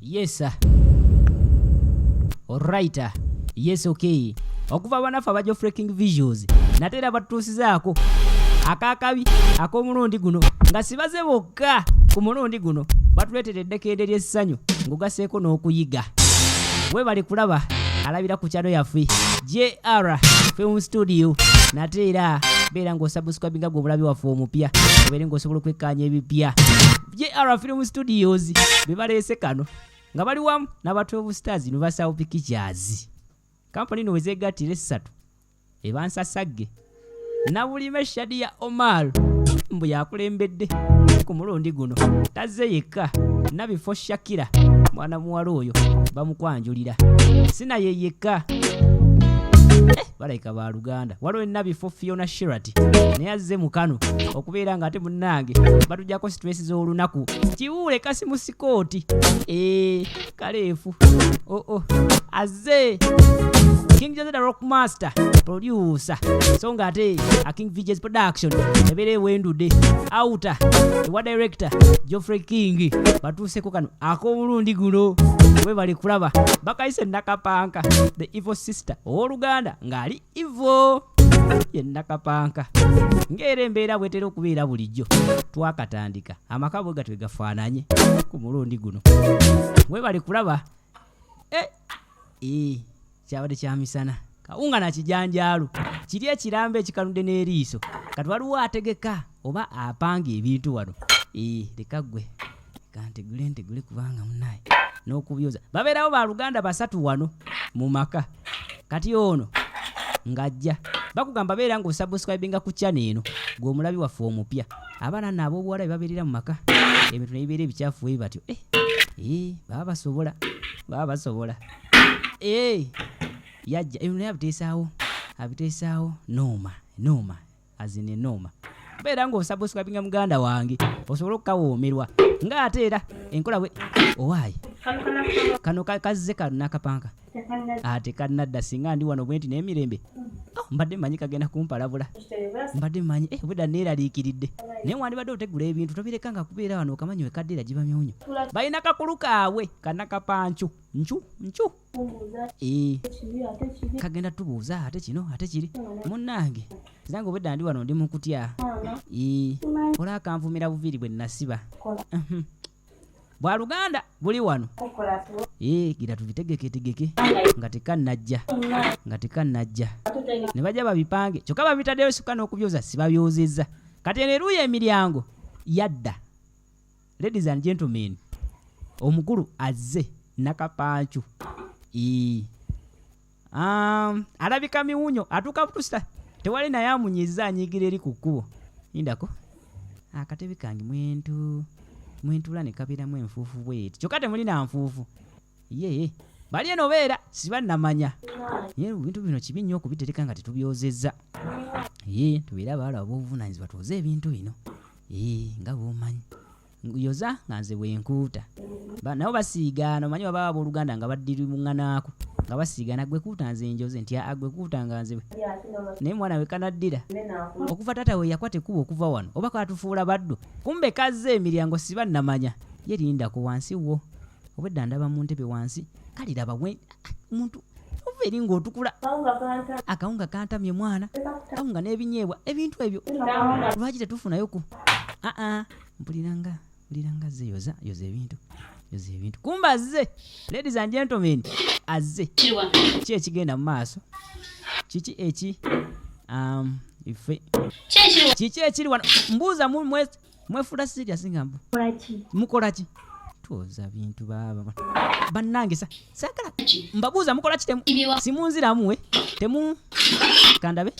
Yes sir. Alright. Yes okay. Okuva banafa bajo freaking visuals. Natera batusizaako akakabi akomulundi guno nga sibaze bokka ku mulundi guno batuletera edekende ly'essanyu ngugaseeko n'okuyiga. We bali kulaba alabira ku channel yaffe JR Film Studio. Natera beera ng'osubscribinga gwe obulabi waffe omupya obeere ng'osobola okwekkaanya ebipya. JR Film Studios be baleese kano nga bali wamu n'aba12 Stars Universal Pictures. Kampani no wezegattira essatu ebansasagge Nabulime Shadia Omar mbu yakulembedde ku mulundi guno tazze yekka nabifo Shakira mwana muwala oyo bamukwanjulira sina ye yekka balayika ba Luganda waliwo nabifo Fiona Shirati naye azze mu Kano okubeera nga ate munnange batujjako stress z'olunaku kiwuule kasi mu sikooti kaleefu azze King Jazz the Rock Master producer songa ate a King VJ's production ebere wendude outer wa director Geoffrey King batuuseko kano ak'omulundi guno we bali kulaba bakayise Nakapanka the evil sister owooluganda ng'ali evil ye Nakapanka ng'era embeera bwetera okubeera bulijjo twakatandika amaka bwe gatwe gafaananye ku mulundi guno we bali kulaba kyabadde kya misana kawunga na kijanjaalu kiri ekirambe ekikanudde n'eriiso kati waliwo ategeka oba apanga ebintu wano leka ggwe kantegule kubanga munaye n'okubyoza babeerawo ba Luganda basatu wano mu maka kati ono ng'ajja bakugamba beera ng'osubscribinga ku channel eno gw'omulabi waffe omupya abaana nno ab'obuwala babeerera mu maka ebintu ne bibeera ebikyafu we batyo baba basobola yajja naye abiteesaawo nooma azine nooma beera ng'osubscribinga muganda wange osobola okukawoomerwa ng'ate era enkola bwe owaayi kano kazze kano Nakapanka ate kannadda singa ndi wano bwe nti n'emirembe mbadde mmanyi kagenda kumpalabula mbadde mmanyi bwedda neeraliikiridde naye wandibadde otegula ebintu tobireka nga kubeera wano okamanyi wekaddera giba myonyo balina kakulu kaabwe kanakapancu ncu kagenda tubuuza ate kino ate kiri munnange zange obwedda ndi wano ndi mu kutya ola akanvumira buviiri bwe nasiba bwa Luganda buli wano gira tubitegeke nga tekannajja ne bajja babipange kyokka babitaddeyo suka n'okubyoza sibabyozezza kati eneruya emiryango yadda. Ladies and gentlemen, omukulu azze Nakapancu alabika miwunyo atuuka butusta tewali naye amunyiza anyigira eri ku kkubo indako akatebe kange mwentula ne kabeeramu enfuufu bweti kyokka temulina nfuufu bali eno beera siba namanya ye ebintu bino kibi nnyo okubitereka nga tetubyozezza tubeera abawala ab'obuvunaanyizibwa twoze ebintu bino nga bw'omanyi yoza nga nze bwenkuuta nabo basiigana omanyi baba ab'oluganda nga baddiruŋŋanaako nga basiigana gwe kuuta nze njoze nti agwe kuuta nga nze naye mwana we kanaddira okuva taata we yakwata ekkuba okuva wano oba katufuula baddu kumbe kazze emiryango siba namanya yerindako wansi wo obwedda ndaba mu ntebe wansi kaliraba muntu ova eri ng'otukula akawunga kantamye mwana kawunga n'ebinyeebwa ebintu ebyo lwaki tetufunayo ku mpuliranga ze yoza ebintu kumba azze. Ladies and gentlemen, azze ki ekigenda mu maaso kiki eki ife kiki ekiri wano mbuuza mwefula serious nga mukola ki twoza bintu baba bannange sakala mbabuuza mukola ki simunziramu temu kandabe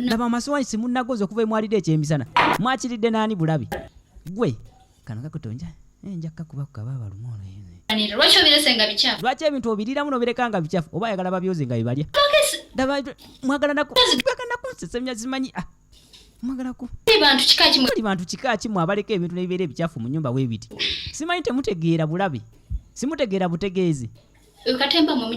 ndaba amasuwani simunnagoza okuva emwalidde ekyemisana mwakiridde naani bulabi gwe kano kakutonja njakka kuba kukababa lumono lwaki ebintu obiriramu nobireka nga bicafu oba ayagala babyoze nga bibalya mwagala nakusesemya zimanyi mwagalaku bantu kika kimu abaleka ebintu nebibeera ebicafu mu nnyumba weebiti simanyi temutegeera bulabi simutegeera butegeezi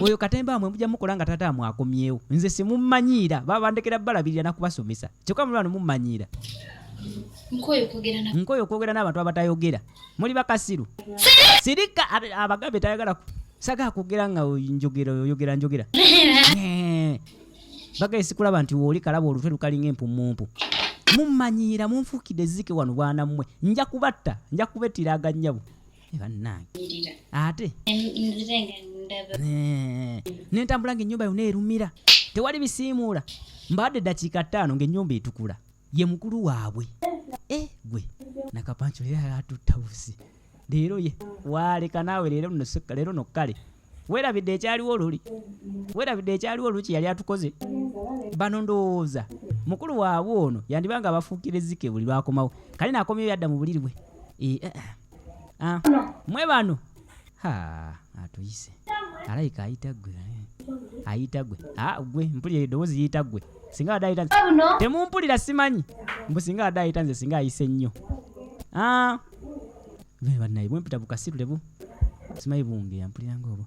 oyo katemba mwe mujja mukola nga taata mwakomyewo nze simumanyiira baba bandekera balabirira nakubasomesa kyokka mulwana mumanyiira nkoyo okwogera n'abantu abatayogera muli bakasiru sirika abagambe tayagala saga kwogera nga oyogera bagayesi kulaba nti wooli kalaba olutwe lukalinga empumumpu mummanyiira munfuukidde zike wano bwana mmwe nja kubatta nja kubettira agannyabu bannange ate nentambula ng'ennyumba yonna erumira tewali bisiimuula mbadde eddakiika 5 ng'ennyumba etukula ye mukulu waabwe gwe nakapancho leero atutta busi leero ye waaleka naawe leero nokkale weerabidde ekyaliwo oluli yali atukoze bano ndowooza mukulu waabwe ono yandibanga abafuukira ezzike buli lwakomawo kale naakomyeyo yadda mu buliri bwe mwe bano atuyise alayika ayita gwe gwe mpulira eddoboozi yiyita gwe singa wadde ayita nze temumpulira simanyi mbu singa wadde ayita nze singa ayise nnyo bannaye bwempita bukasiru lebu simanyi bunge yampuliranga obwo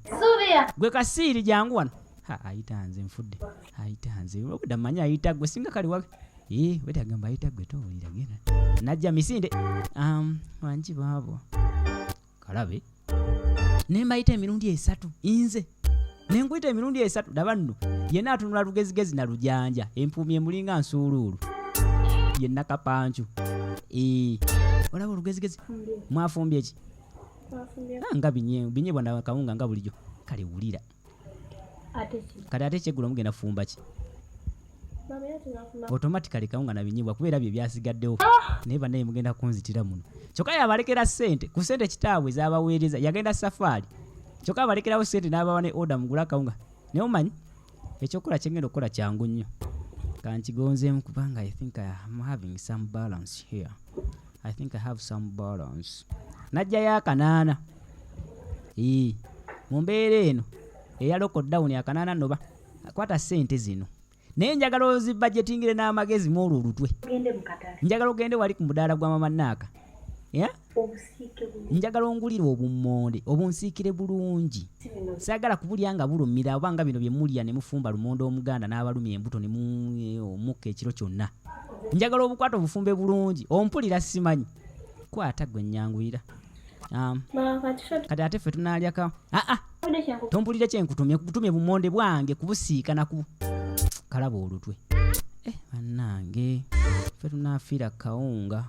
gwe kasiiri jangu wano ayita nze nfudde ayita nze obudda mmanyi ayita gwe singa kali wage wetagamba ayita gwe towulira genda najja misinde wangi baabo kalabe nembayita emirundi 3 nze nenkuyita emirundi 3 laba nno yenna atunula lugezigezi na lujanja empuumi emulinga nsuuluulu ye nakapancu olaba olugezigezi mwafumbye ki nga binyebwa na kawunga nga bulijjo kale wulira kale ate kyeggulo mugenda fumba ki automatically kawunga na binyebwa kubeera bye byasigaddewo naye bannaye mugenda kunzitira muno kyokka yabalekera ssente ku ssente kitaabwe z'abaweereza yagenda safaari kyokka abalekerawo ssente n'abawa ne oda mugula kawunga naye omanyi ekyokukola kyengenda okukola kyangu nnyo kankigonzeemu kubanga I think I'm having some balance here. I think I have some balance. Najjayo akanaana mu mbeera eno eya lockdown akanaana nno kwata ssente zino naye njagala ozibbajetingire n'amagezi mu olwo olutwe njagala ogende wali ku mudaala gwa mama Naaka njagala ongulire obummonde obunsiikire bulungi saagala kubulya nga bulumira obanga bino bye mulya ne mufumba lumonde omuganda n'abalumya embuto ne mukka ekiro kyonna njagala obukwata obufumbe bulungi ompulira simanyi kwata gwe nnyanguyira kati ate ffe tunaalya ka tompulire kyenkutumye kutumye bumonde bwange kubusiika naku kalaba olutwe bannange ffe tunaafiira kawunga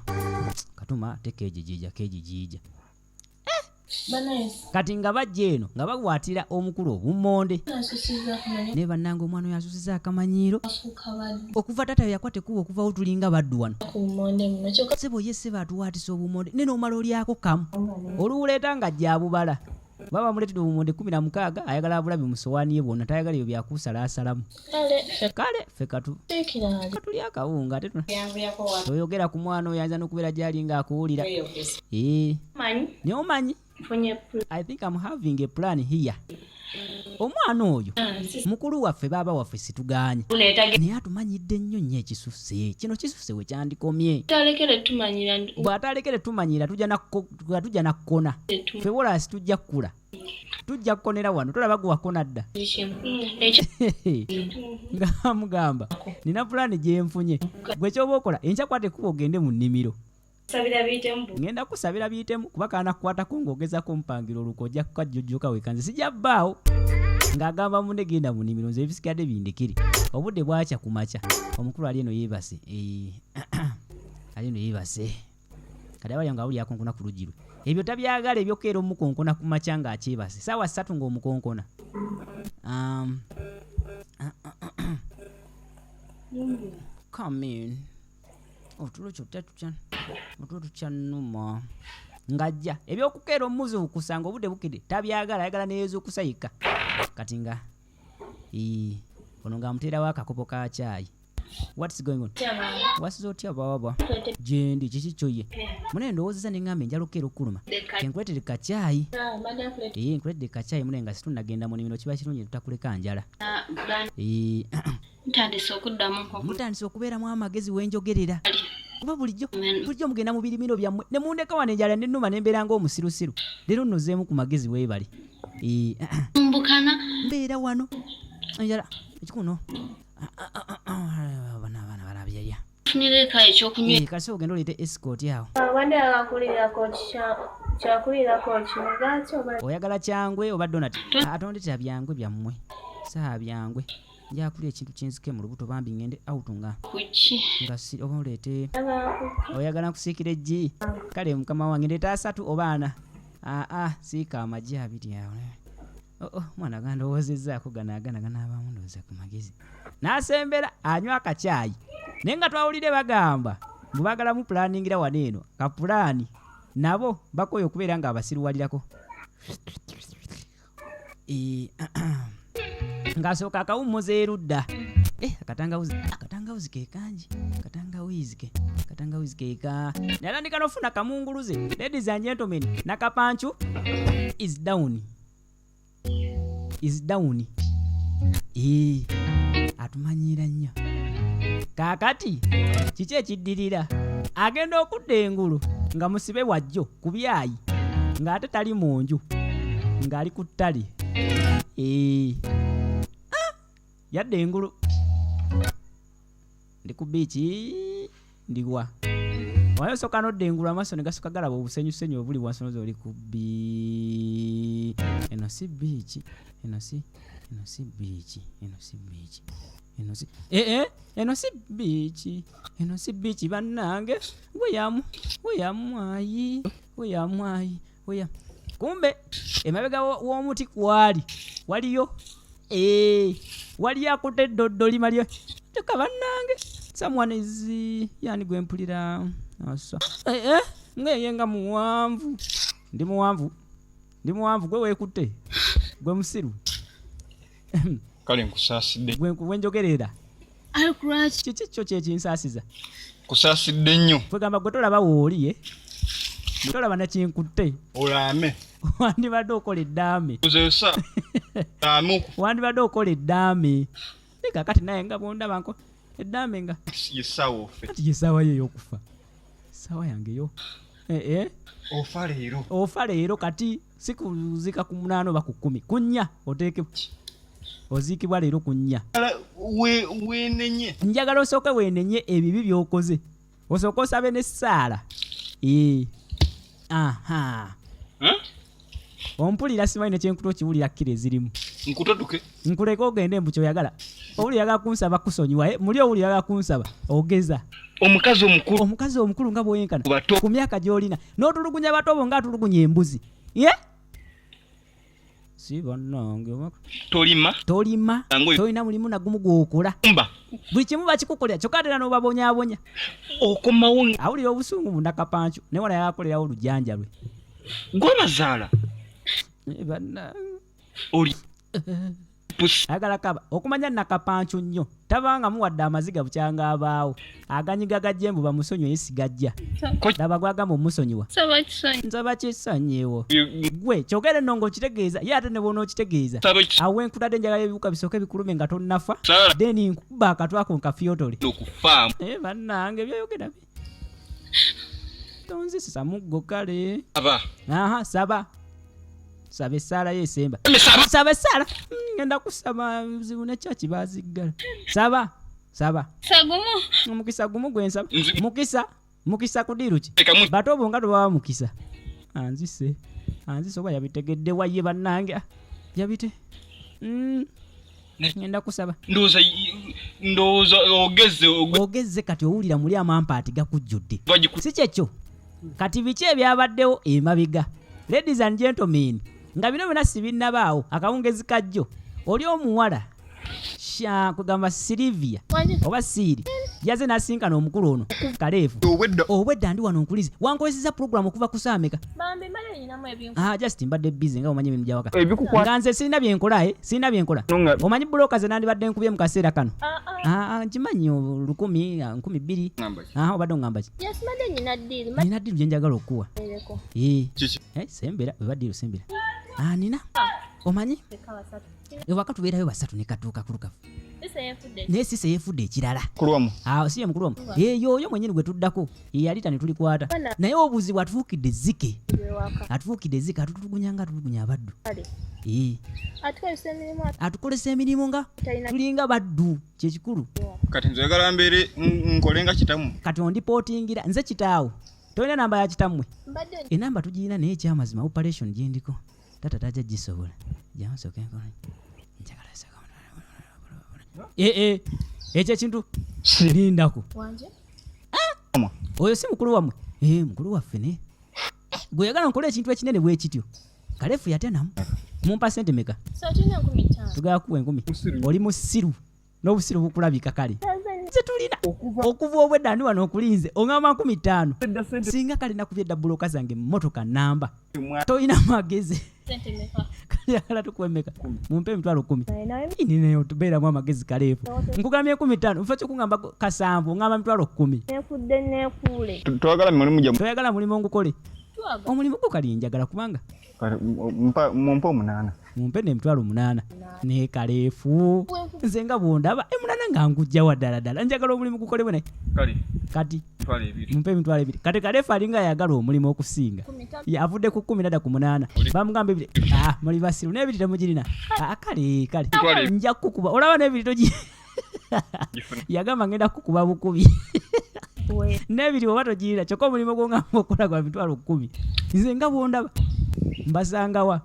katuma ate kejijiija kati nga bajja eno nga bakwatira omukulu obummonde naye bannange omwana oyo asusiza akamanyiiro okuva tata yakwa tekuba okuvawo tulinga baddu wano sebo ye sebo atuwaatisa obummonde ne n'omala olyako kamu oluwuleeta nga jjabubala baba bamuleetedde obummonde 16 ayagala abulabi mu sowaani ye bwonna tayagala ebyo byakuusalaasalamu kale ffe katulya akawunga ate toyogera ku mwana oyo ayinza n'okubeera gyali nga akuwulira naye omanyi I think I'm having a plan here. Omwana oyo mukulu waffe baba waffe situgaanye naye atumanyidde nnyo ekisusse kino kisusse we kyandikomye bw'atalekere tumanyira tujja nakkona ffe wolasi tujja kkula tujja kukonera wano tolaba gwe wakona dda nga mugamba nina pulaani gyenfunye gwe kyoba okola enkyakwata ekkuba ogende mu nnimiro ngenda kusabira biyitemu kuba kaana kukwatako ng'ogezako mpangira olukwe ojja kukajjojjoka wekanze sijja bbaawo ng'agamba munne genda mu nnimiro nze ebisigadde bindekere obudde bwakya ku makya omukulu ali eno yeebase ali eno yeebase kati abalya nga awuli akonkona ku luggi lwe ebyo tabyagala ebyokeera omukonkona ku makya ng'akyebase saawa 3 ng'omukonkona come in otulo kyota tukyanuma ngajja ebyokukeera omuzi okusanga obudde bukide tabyagala ayagala neyeeza okusayika kati nga ono ng'amuteerawo akakopo ka caayi what's going on wasiza otya baba gyendi kiki kyoye mune ndowoozeza neŋŋamba enjala okeera okkuluma kenkuleetedde kacaayi nkuleetedde kacaayi mune nga situnagenda mu nnimiro kiba kirungi tutakuleka njala mutandise okubeeramu amagezi wenjogerera kuba bulijjo mugenda mu birimiro byammwe ne mundeka wano enjala nennuma nembeera ng'omusirusiru leero nnozeemu ku magezi weebale mbeera wano enjala ekikuno bana balabyalya Funire ka ekyokunywa. Kasi ogenda oleete escort awo. Abadde agakulirako kyakulirako kimugaati oba Oyagala kyangwe oba donut? Atondetera byangwe byammwe. Saa byangwe. Njakulira ekintu kyenzike mu lubuto bambi ngende out nga. Kuki? Nga si oba oleete. Oyagala kusiikira eggi? Kale mukama wange ndeeta 3 oba 4. Siika amagi 2 awo. Mwana gandowozezzaako ganaagana ganaabamu ndowooza ku magezi. N'asembera anywa akacaayi. Naye nga twawulire bagamba bwe baagalamu pulaningira wano eno kapulaani nabo bakoye okubeera nga abasiruwalirako. Ng'asooka akawummuza erudda. Akatangawuzi ke kangi. Akatangawizi ke ka. Nalandika n'ofuna kamunguluze. Ladies and gentlemen, Nakapanchu is down. Atumanyiira nnyo. Kaakati kiki ekiddirira? Agenda okudda engulu nga musibe wajjo ku byayi ng'ate tali mu nju ng'ali ku ttale. Yadda engulu. Ndi ku biiki ndiwa. Wayosooka n'odda engulu amaaso ne gasooka galaba obusenyusenyu obuli wansi oli ku eno si biiki. Eno si biiki. Eno si biiki bannange. Weyamwayi. Kumbe emabega w'omuti kwali waliyo waliyo akutte eddoddo lima lyo. Teka bannange. Someone is yani gwe mpulira ngeye nga muwanvu. Ndi muwanvu gwe weekutte. Gwe musiru. Kale nkusaasidde. Gwe njogerera. Alkurach. Kiki kyekinsaasiza? Kusaasidde nnyo. Kwegamba gwe tolaba wooli tolaba nakinkutte. Olame. Wandibadde okola eddaame. Uzesa. Wandibadde okola eddaame. Nika kati naye nga bondaba nko eddaame nga. Yesawa ofe. Kati yesawa ye y'okufa. Sawa yange yo. Ofa leero kati si kuzika ku 8 oba ku 10. Ku 4 oteeke. Oziikibwa leero ku 4. Weenenye. Njagala osooke weenenye ebibi by'okoze. Osooke osabe n'essaala. Ompulira simanyi nekyenkuto kiwulira kkiro ezirimu. Nkutoduke. Nkuleka ogende embu kyoyagala. Owuli yagala kunsaba kusonyiwa. Muli owuli yagala kunsaba ogeza. Omukazi omukulu nga bwoyenkana ku myaka gy'olina n'otulugunya bato bo ng'atulugunya embuzi. Si bannange. Tolima. Tolina mulimu nagumu gw'okola. Buli kimu bakikukolera kyokka ate n'obabonyaabonya. Okomawo. Awulira obusungu mu Nakapanchu naye wala yakolerawo olujjanja lwe. Gwabazaala. Bannange. Oli. Agala kaba okumanya Nakapanchu nnyo tabanga muwadde amaziga bukyanga abaawo aganyiga gajjembu bamusonyiwa yesigajja laba gwagamba omusonyiwa nsaba kisonyiwo gwe kyogere nno ng'okitegeeza ye ate ne bona okitegeeza awo enkutadde njagala ebibuka bisooke bikulume nga tonnafa then nkuba akatwako nkafyotole bannange byoyogera bi tonzisisa muggo kale saba essaala yesemba. Saba essaala. Ngenda kusaba buzibu ne kyaki baziggala. Saba. Sagumu. Mukisa gumu gwe nsaba. Mukisa kudiruki. Bato bo nga baba mukisa. Anzise oba yabitegedde waye bannange. Yabite. Ngenda kusaba. Ndowooza ogezze kati owulira muli amampaati gakujjudde. Si kyekyo. Kati biki ebyabaddewo emabega. Ladies and gentlemen, nga bino byonna sibinnabaawo akawungezi kajjo oli omuwala kugamba Silivia oba Siri yaze n'asinkana omukulu ono Kaleefu obwedda ndi wano nkulize wankozesezza program okuva ku saameka just mbadde busy nga omanyi emirimu gyawaka nga nze sirina byenkola omanyi bulooka ze nandibadde nkubye mu kaseera kano nkimanyi 1,200 obadde ongamba ki nina ddiiru gye njagala okuwa sembera weba ddiiru sembera nina omanyi ewaka tubeerayo 3 ne katuuka kulukafu naye Sisa yeefudde ekirala. Kulwamu. Awo si ye mukulu wamu. Yoyo mwennyini gwe tuddako yalita ne tulikwata. Naye obuzibu atufuukidde zike. Atutulugunya nga atulugunya abaddu. Atukolesa emirimu nga tulinga baddu kyekikulu. Kati nze njagala mbeere nkolenga kitamu. Kati ondipootingira nze kitaawo. Tolina namba ya kitammwe? Enamba tugirina naye ekyamazima operation gye ndiko. Tata tajja gisobola. Jamusooke nkola. Njagala saka. Ekyo ekintu lindako. Oyo si mukulu wammwe? Mukulu waffe ne. Gwe yagala nkola ekintu ekinene bwe kityo. Kalefu yatenamu. Mumpa sente meka? Tugala kuwa 10. Oli musiru. N'obusiru bukulabika kale. Nze tulina okuva obwedda ndi wano okulinze oŋŋamba 15. Singa kale nakubye dabbuloka zange mmotoka namba. Toyina magezi. Kale yagala tukuwe meka? Mumpe 10,000. Ninayo tubeeramu amagezi kalefu. Nkugambye 15. Nfa kyokungamba kasanvu oŋŋamba 10,000. Nefudde neekuule. Twagala mulimu gya. Toyagala mulimu ngukole? Omulimu gwo kali njagala kubanga. Mumpe 8. Mumpe ne 8,000. Ne kalefu. Nze nga bwondaba 8 nga ngujja wa ddala. Njagala omulimu gukolebwe naye. Kati. Mumpe 2,000. Kati kalefu alinga ayagala omulimu okusinga. Avudde ku 10 nadda ku 8. Bamugamba 2. Muli basiru n'ebiri temugirina. Kale. Nja kukuba. Olaba n'ebiri togi. Yagamba ngenda kukuba bukubi. N'ebiri oba togirina kyokka omulimu gwo nga okola gwa 10,000. Nze nga bwondaba. Mbasangawa.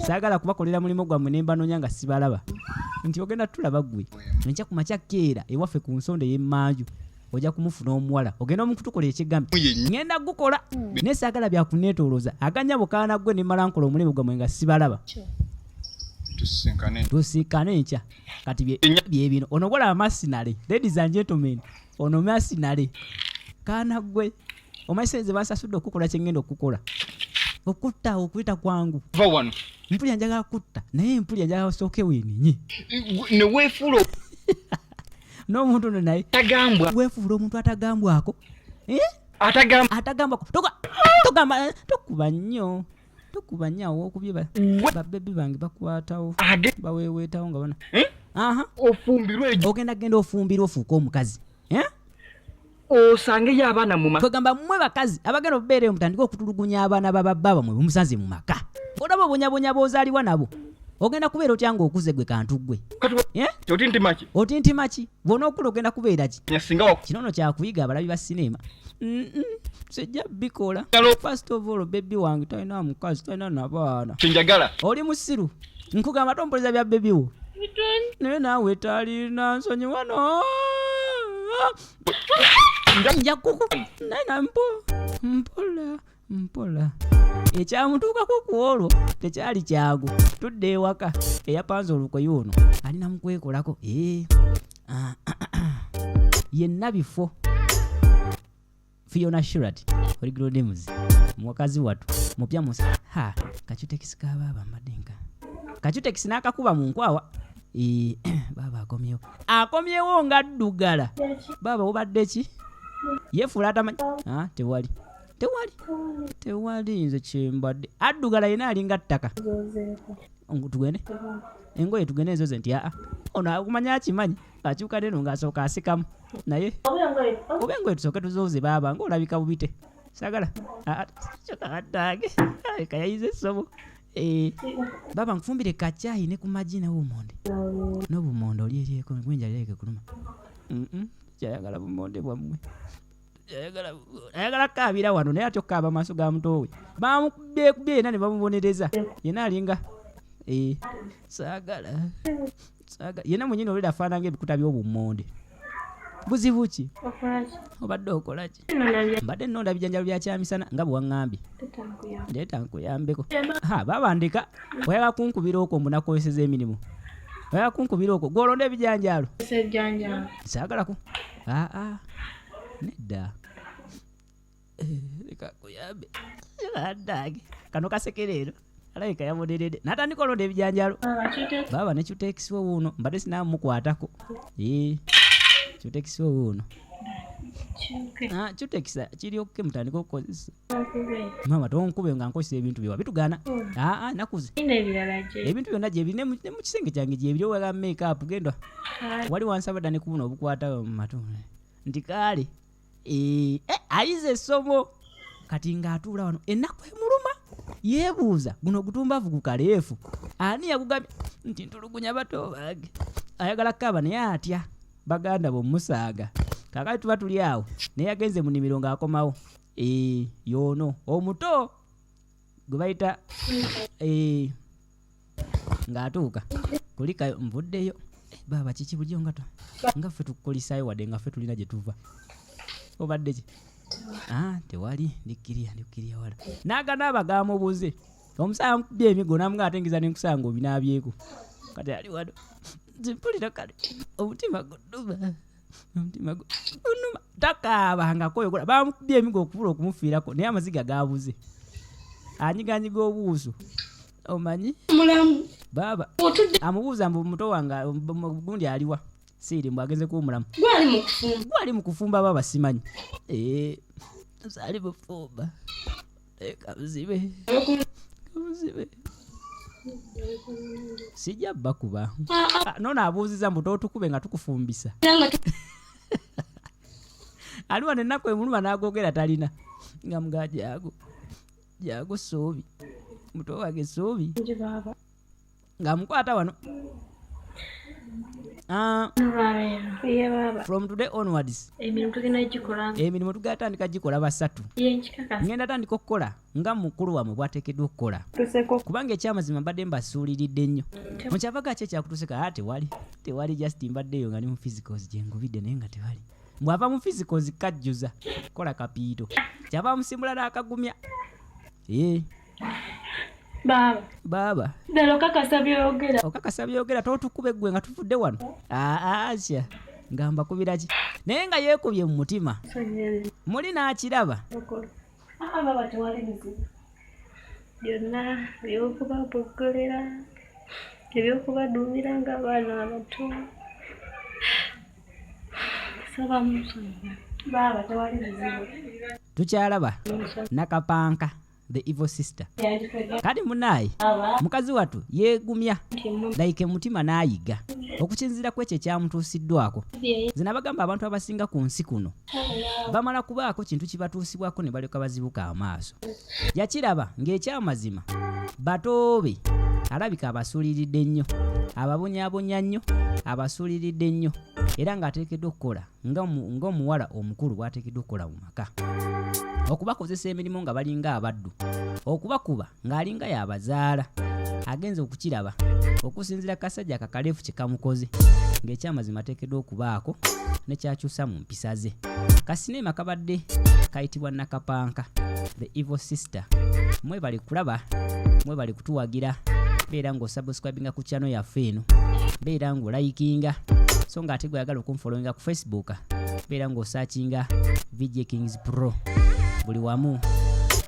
Saagala kubakolera mulimu gwammwe ne mbanonya nga sibalaba. Nti ogenda tulaba ggwe. Enkya ku makya keera ewaffe ku nsonda ey'emmanju. Ojja kumufuna omuwala. Ogenda omukutukola ekigambo. Ngenda gukola. Ne saagala byakuneetoolooza. Aganya bukaana ggwe ne mmala nkola omulimu gwammwe nga sibalaba. Tusinkane enkya. Kati bye bino. Ono gwala masinale. Ladies and gentlemen. Ono masinale. Kaana ggwe. Omayisenze bansasudde okukola kye ngenda okukola. Okutta okuyita kwangu. Mpulya njagala kutta naye mpulya njagala osooke weenenye. Ne weefuula n'omuntu ono naye atagambwa. Weefuula omuntu atagambwako. Atagambwako. Tokuba nnyo. Tokuba nnyo awo okubye babbebi bange bakwatawo. Baweeweetawo nga bana. Ofumbirwe egyo. Ogenda ofumbirwa ofuuka omukazi. Osangeyo abaana mu maka. Kwegamba mmwe bakazi abagenda okubeera mutandika okutulugunya abaana bababba bamwe bumusanze mu maka. Olaba obonyabonya boozaalibwa nabo. Ogenda kubeera otya ng'okuze gwe kantu gwe. Otintima ki? Bw'ona okula ogenda kubeera ki? Kinono kyakuyiga abalabi ba sinema. Sijja bikola. First of all, baby wange talina mukazi talina n'abaana. Kinjagala. Oli musiru. Nkugamba tompuliriza bya baby wo. Naye naawe talina nsonyi wano. Nja kuku naye mpola ekyamutuukako ku olwo tekyali kyago tudde ewaka eyapanze olukoyi ono alina mukwekolako yenna bifo Fiona Shurat Origro Dems muwakazi watu mupya musa kachutekisi kababa madenka kachutekisi n'akakuba mu nkwawa baba akomyewo nga ddugala baba obadde ki yefuula atamanyi tewali nze kyembadde addugala yena alinga ttaka tugende engoye tugende ezo ze nti ono akumanya akimanyi akyuka neno ng'asooka asikamu naye oba engoye tusooke tuzooze baaba ng'olabika bubite sagala kyokaatage kayayiza essobo baba nkufumbire kacyayi ne ku magi n'obumonde oli eryeko gwenja lyeke kuluma kyayagala bumonde bwammwe ayagala kaabira wano naye ate okkaaba maaso ga mutowe bamukubye yena ne bamubonereza yena alinga saagala yena mwenyini olwera afaana ng'ebikuta by'obumonde buzibu ki obadde okola ki mbadde nnonda bijanjalo bya kyamisana nga bwe waŋŋambye leeta nkuyambeko babandika oyagala kunkubira okwo mbunakozeseza emirimu oyagala kunkubira okwo gwolonda ebijanjalo saagalako nedda leka kuyambe addage kano kasekereero alabika yaboneredde natandika olonda ebijanjalo baba nekyutekisiwa wuuno mbadde sinaamukwatako kyutekisiwa wuuno Kyutekisa kiri okke mutandika okukozesa. Mama tonkube nga nkozesa ebintu byewa bitugaana. Nakuze. Ebintu byonna gye biri ne mu kisenge kyange gye biri owaga make-up genda. Wali wansabadda ne kubuna obukwata mu matu. Nti kaale. Ayize essomo. Kati ng'atuula wano ennaku emuluma. Yeebuuza guno gutumbavu gukaleefu. Ani yagugambye nti ntulugunya bato bange. Ayagala kaba naye atya. Baganda bomusaaga. Kakati tuba tuli awo naye yagenze mu nnimiro ng'akomawo. Yoono omuto gwe bayita ng'atuuka kulika nvuddeyo. Baba kiki bulijjo nga ffe tukukolisaayo wadde nga ffe tulina gye tuva. Obadde ki? Tewali ndikkirya wala. N'aganaaba gamubuze. Omusaaya amukubye emigo n'amuga atengiza n'enkusanga obinaabyeko. Kati ali wano. Mpulira kale omutima gunnuma. Takaaba nga koyogola. Bamukubye emigo okubula okumufiirako naye amaziga gaabuze. Anyiganyiga obuuso. Omanyi? Mulamu. Baba. Amubuuza mbu muto wange gundi aliwa. Siri mbu agenze kuwumulamu. Gwali mu kufumba baba simanyi. Sali bufumba. Kabuzibe. Sijja bakuba. Nono abuuziza mbu totukube nga tukufumbisa. Aliwa nennaku emuluma n'agogera talina. Nga mga jago soobi. Muto wage soobi. Nga mukwata wano. From today onwards emirimu tugatandika gikola basatu. Ngenda tandika okukola nga mukulu wamwe bwateekeddwa okukola kubanga ekyamazima mbadde mbasuuliridde nnyo. Mukyavaga ki ekyakutuseka? Tewali just mbaddeyo nga ni mu physicals gye ngubidde naye nga tewali. Bw'ava mu physicals kajjuza kola kapiito kyava musimbula n'akagumya. Baba. Dalo kakasa byogera totukube gwe nga tuvudde wano. Asya ngamba kubiraki naye nga yeekubye mu mutima. Muli n'akiraba. Baba tewali bizibu. Byonna by'okubabogolera ebyokubaduumira ng'abaana abato. Saba musonga. Baba tewali bizibu. Tukyalaba Nakapanka the evil sister. Kati munaye mukazi watu yeegumya like mutima n'ayiga okukinzira kwekyo ekyamutuusiddwako. Zina bagamba abantu abasinga ku nsi kuno bamala kubaako kintu kibatuusibwako ne baleka bazibuka amaaso. Yakiraba ng'ekyamazima batoobe alabika abasuuliridde nnyo, ababonyaabonya nnyo, abasuuliridde nnyo era ng'ateekeddwa okukola ng'omuwala omukulu bw'ateekeddwa okukola mu maka. Okubakozesa emirimu nga balinga abaddu, okubakuba ng'alinga yabazaala. Agenza okukiraba okusinzira kasajja kakaleefu kye kamukoze ng'ekyamazima ateekeddwa okubaako ne kyakyusa mu mpisa ze. Kasineema kabadde kayitibwa Nakapanka the evil sister. Mwebali kulaba, mwebali kutuwagira. Beera ng'osubscribinga ku channel yaffe eno, beera ng'olayikinga so ng'ate gweyagala okunfollowinga ku Facebook, beera ng'osaakinga VJ Kings Pro. Buli wamu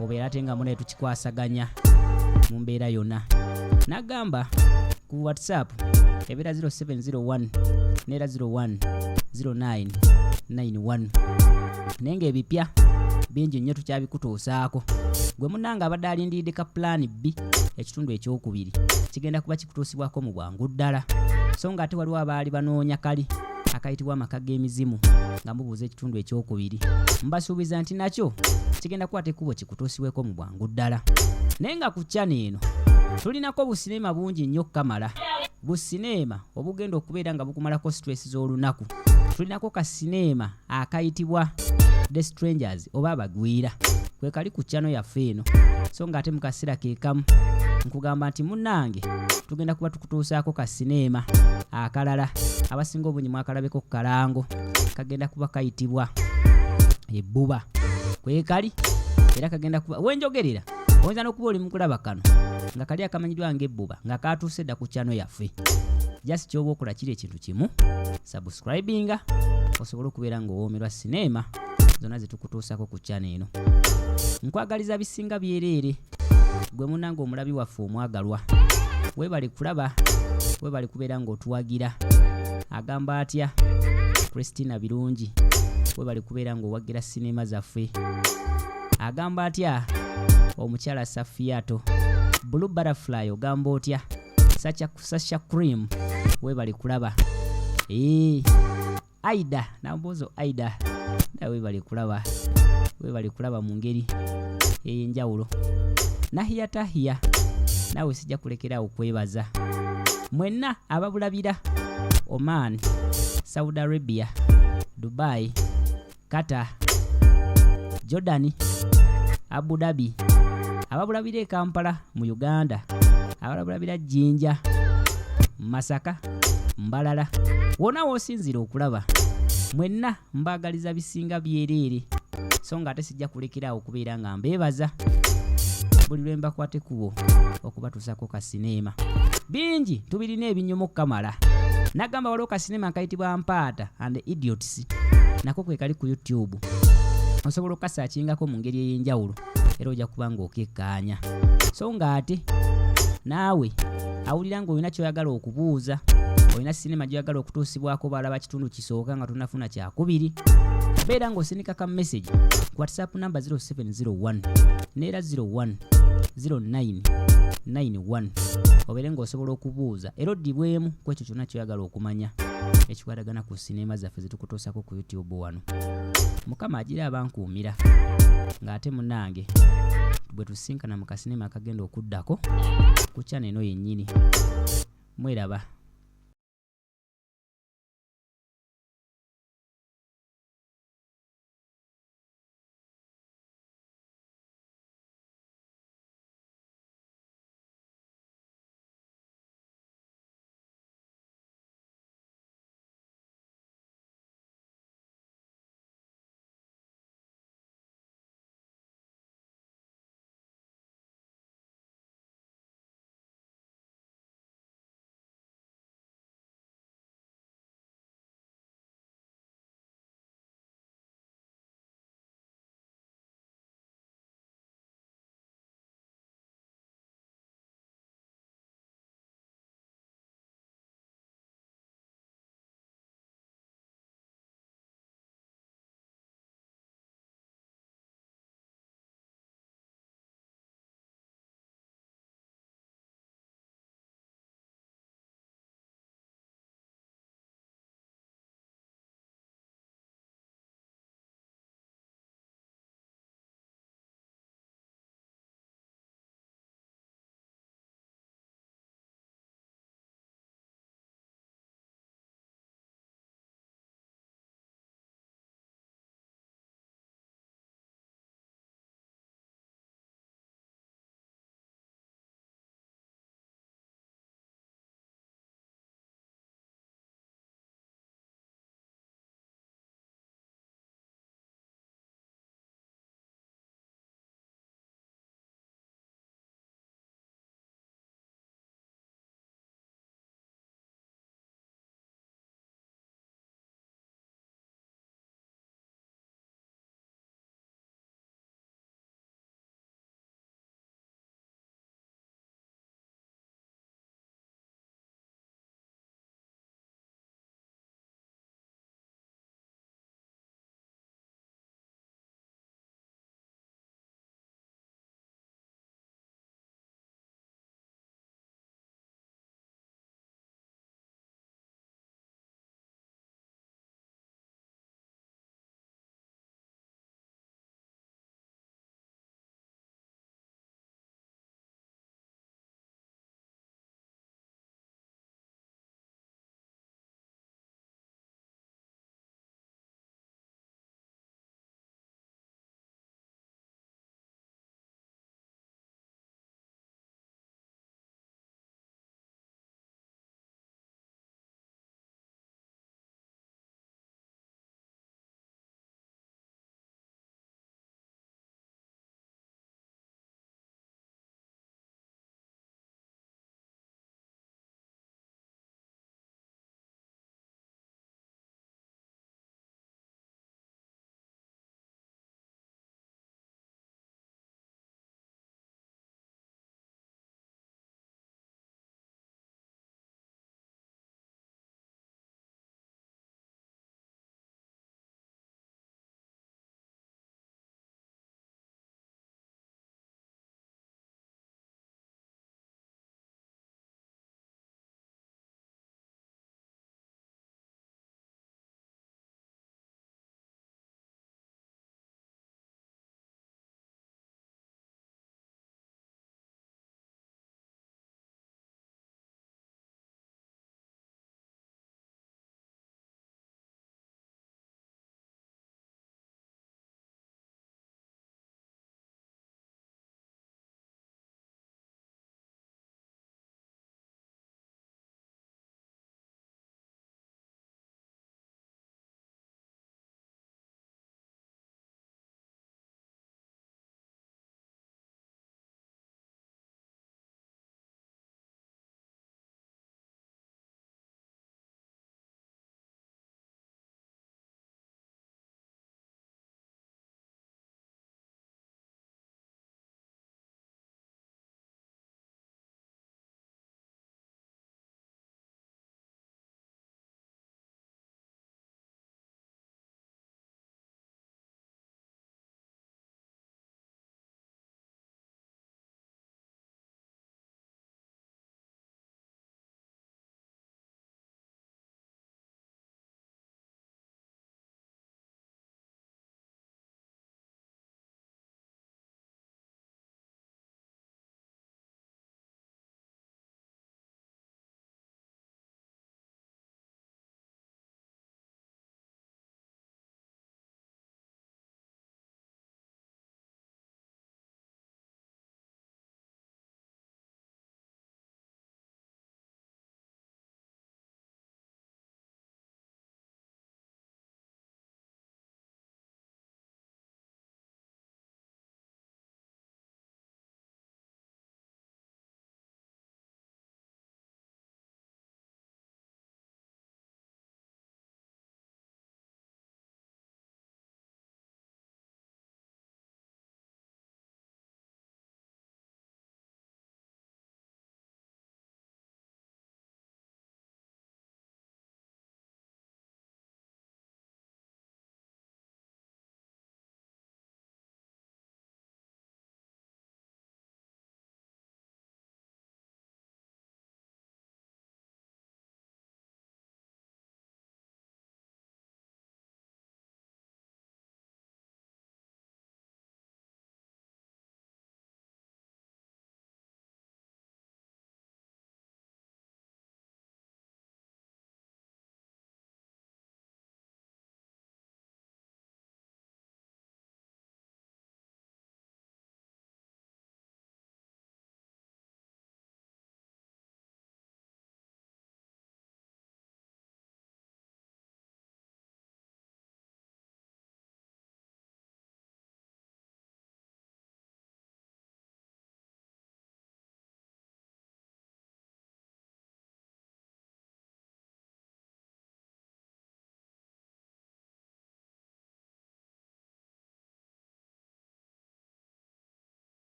obeera ate nga munaye tukikwasaganya mu mbeera yonna. Nagamba ku WhatsApp ebeera 0701 nera 01 0991 naye ng'ebipya bingi nnyo tukyabikutuusaako. Gwe munnanga abadde alindiridde ka plan B ekitundu ekyokubiri kigenda kuba kikutuusibwako mu bwangu ddala. So ng'ate waliwo abaali banoonya kali akayitibwa amaka g'emizimu nga mubuuza ekitundu ekyokubiri. Mbasuubiza nti nakyo kigenda kuba tekkubo kikutuusibweko mu bwangu ddala. Naye nga ku channel eno tulinako busineema bungi nnyo kamala. Busineema obugenda okubeera nga bukumalako stress z'olunaku. Tulinako kasineema akayitibwa The Strangers oba abagwira. Kwe kali ku channel yaffe eno. So ng'ate mu kaseera ke kamu nkugamba nti munnange tugenda kuba tukutuusaako kasineema akalala abasinga obungi mwakalabeko ku kalango. Kagenda kuba kayitibwa Ebbuba. Kwe kali era kagenda kuba wenjogerera oyinza n'okuba oli mukulaba kano nga kali akamanyiddwa ng'Ebbuba nga katuuse dda ku channel yaffe. Just kyoba okola kiri ekintu kimu, subscribinga osobola okubeera ng'owoomerwa sineema zonna zetukutuusako ku channel eno. Nkwagaliza bisinga byereere gwe munnange omulabi waffe omwagalwa. Weebale kulaba, weebale kubeera ng'otuwagira. Agamba atya Christina Birungi we bali kubeera ng'owagira sinema zaffe. Agamba atya omukyala Safiato? Blue Butterfly ogamba otya? Sasha Cream we bali kulaba. Aida nambozo Aida nawe bali kulaba. We bali kulaba mu ngeri ey'enjawulo. Nahiya Tahiya nawe sijja kulekera okwebaza. Mwenna ababulabira Oman, Saudi Arabia, Dubai, Qatar, Jordan, Abu Dhabi, ababulabira e Kampala mu Uganda, ababulabira Jinja, Masaka, Mbalala, wona wosinzira okulaba. Mwenna mbagaliza bisinga byereere, so nga ate sijja kulekera okubeera nga mbeebaza buli lwe mbakwate kubo okubatuusako ka sinema. Bingi tubirina ebinyomo kamala. Nagamba waliwo ka sinema kayitibwa Mpaata and Idiots, nako kwe kali ku YouTube. Osobola okasaakingako mu ngeri ey'enjawulo era ojja kuba ng'okekkaanya. So nga ate naawe awulira ng'olina ky'oyagala okubuuza, olina sinema gy'oyagala okutuusibwako balaba kitundu kisooka nga tunafuna kyakubiri, beera ng'osindika ka message ku WhatsApp namba 0701 neera 01 0991 obeere ng'osobola okubuuza era oddibwemu ku ekyo kyonna ky'oyagala okumanya ekikwatagana ku sinema zaffe zetukutuusako ku YouTube wano. Mukama agira abankuumira ng'ate munnange bwe tusinkana mu kasinema akagenda okuddako ku channel eno yennyini. Mweraba.